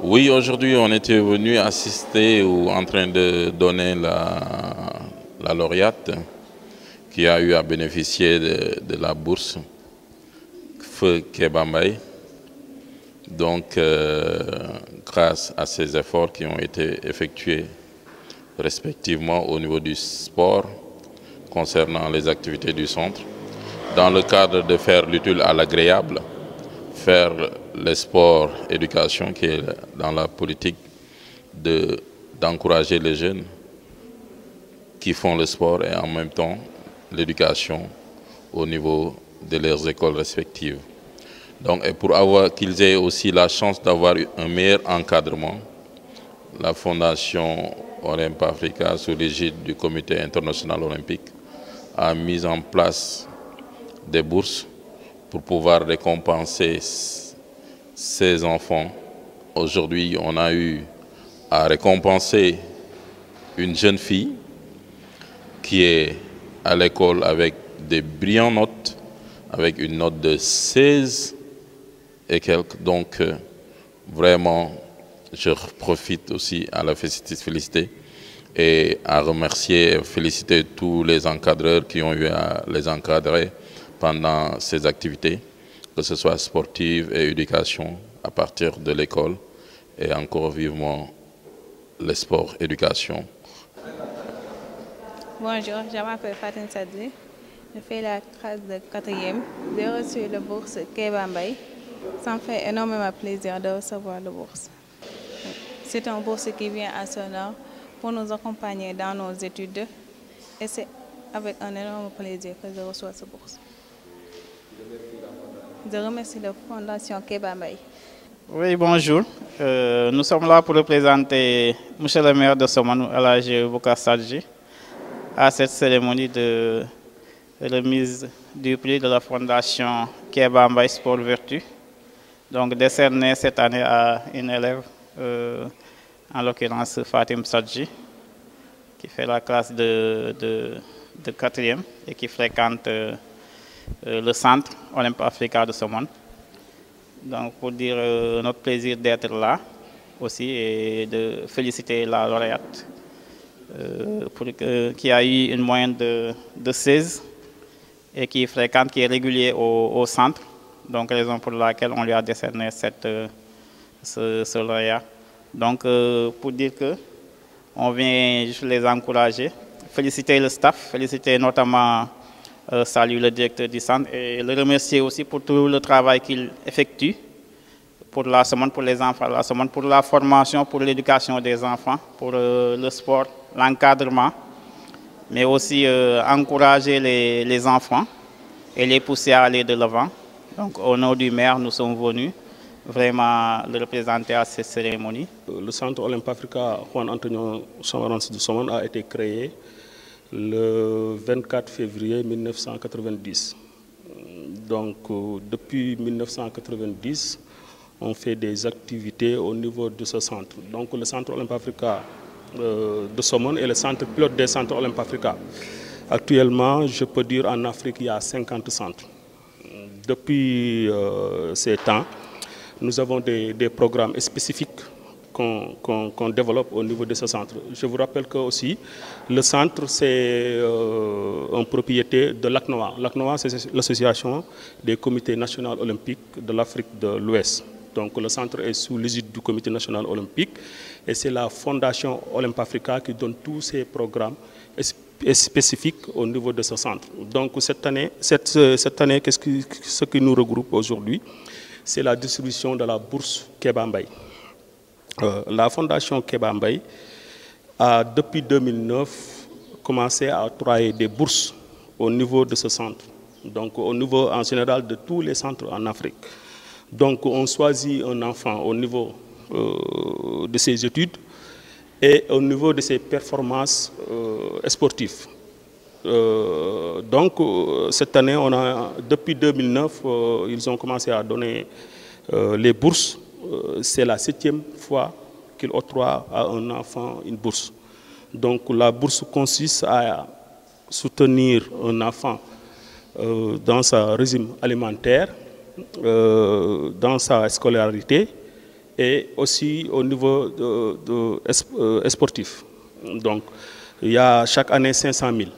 Oui, aujourd'hui, on était venu assister ou en train de donner la lauréate qui a eu à bénéficier de la bourse Feu Kéba Mbaye. Donc, grâce à ces efforts qui ont été effectués respectivement au niveau du sport concernant les activités du centre, dans le cadre de faire l'utile à l'agréable, faire le sport éducation qui est dans la politique d'encourager les jeunes qui font le sport et en même temps l'éducation au niveau de leurs écoles respectives. Donc, et pour qu'ils aient aussi la chance d'avoir un meilleur encadrement, la Fondation Olympe Africa, sous l'égide du Comité international olympique, a mis en place des bourses pour pouvoir récompenser ces enfants. Aujourd'hui, on a eu à récompenser une jeune fille qui est à l'école avec des brillantes notes, avec une note de 16 et quelques. Donc, vraiment, je profite aussi à la féliciter et à remercier et féliciter tous les encadreurs qui ont eu à les encadrer pendant ces activités, que ce soit sportive et éducation à partir de l'école et encore vivement le sport éducation. Bonjour, je m'appelle Fatin Sadli, je fais la classe de 4e. J'ai reçu la bourse Kéba Mbaye. Ça me fait énormément plaisir de recevoir la bourse. C'est une bourse qui vient à son heure pour nous accompagner dans nos études et c'est avec un énorme plaisir que je reçois cette bourse. Je remercie la Fondation Kéba Mbaye. Oui, bonjour. Nous sommes là pour représenter M. le maire de Somone, Elhadji Boubacar Sadji, à cette cérémonie de remise du prix de la Fondation Kéba Mbaye Sport Vertu, donc décerné cette année à une élève, en l'occurrence Fatim Sadji, qui fait la classe de 4e et qui fréquente le centre Olympe Africa de Somone. Donc pour dire notre plaisir d'être là aussi et de féliciter la lauréate qui a eu une moyenne de 16 et qui fréquente, qui est régulier au centre. Donc raison pour laquelle on lui a décerné ce lauréat. Donc pour dire que on vient juste les encourager, féliciter le staff, féliciter notamment saluer le directeur du centre et le remercier aussi pour tout le travail qu'il effectue pour la semaine, pour les enfants, la semaine pour la formation, pour l'éducation des enfants, pour le sport, l'encadrement, mais aussi encourager les enfants et les pousser à aller de l'avant. Donc au nom du maire, nous sommes venus vraiment le représenter à cette cérémonie. Le centre Olympe Africa Juan Antonio Samaranch de Somone a été créé le 24 février 1990. Donc depuis 1990, on fait des activités au niveau de ce centre. Donc le centre Olympe Africa de Somone est le centre pilote des centres Olympe Africa. Actuellement, je peux dire en Afrique, il y a 50 centres. Depuis ces temps, nous avons des programmes spécifiques qu'on développe au niveau de ce centre. Je vous rappelle que aussi, le centre, c'est en propriété de l'ACNOA. L'ACNOA, c'est l'association des comités nationaux olympiques de l'Afrique de l'Ouest. Donc le centre est sous l'égide du comité national olympique et c'est la Fondation Olympe Africa qui donne tous ces programmes spécifiques au niveau de ce centre. Donc cette année, ce qui nous regroupe aujourd'hui, c'est la distribution de la bourse Kéba Mbaye. La Fondation Kéba Mbaye a, depuis 2009, commencé à octroyer des bourses au niveau de ce centre, donc au niveau en général de tous les centres en Afrique. Donc on choisit un enfant au niveau de ses études et au niveau de ses performances sportives. Donc cette année, depuis 2009, ils ont commencé à donner les bourses. C'est la 7e fois qu'ils octroient à un enfant une bourse. Donc la bourse consiste à soutenir un enfant dans sa régime alimentaire, dans sa scolarité et aussi au niveau sportif. Donc, il y a chaque année 500 000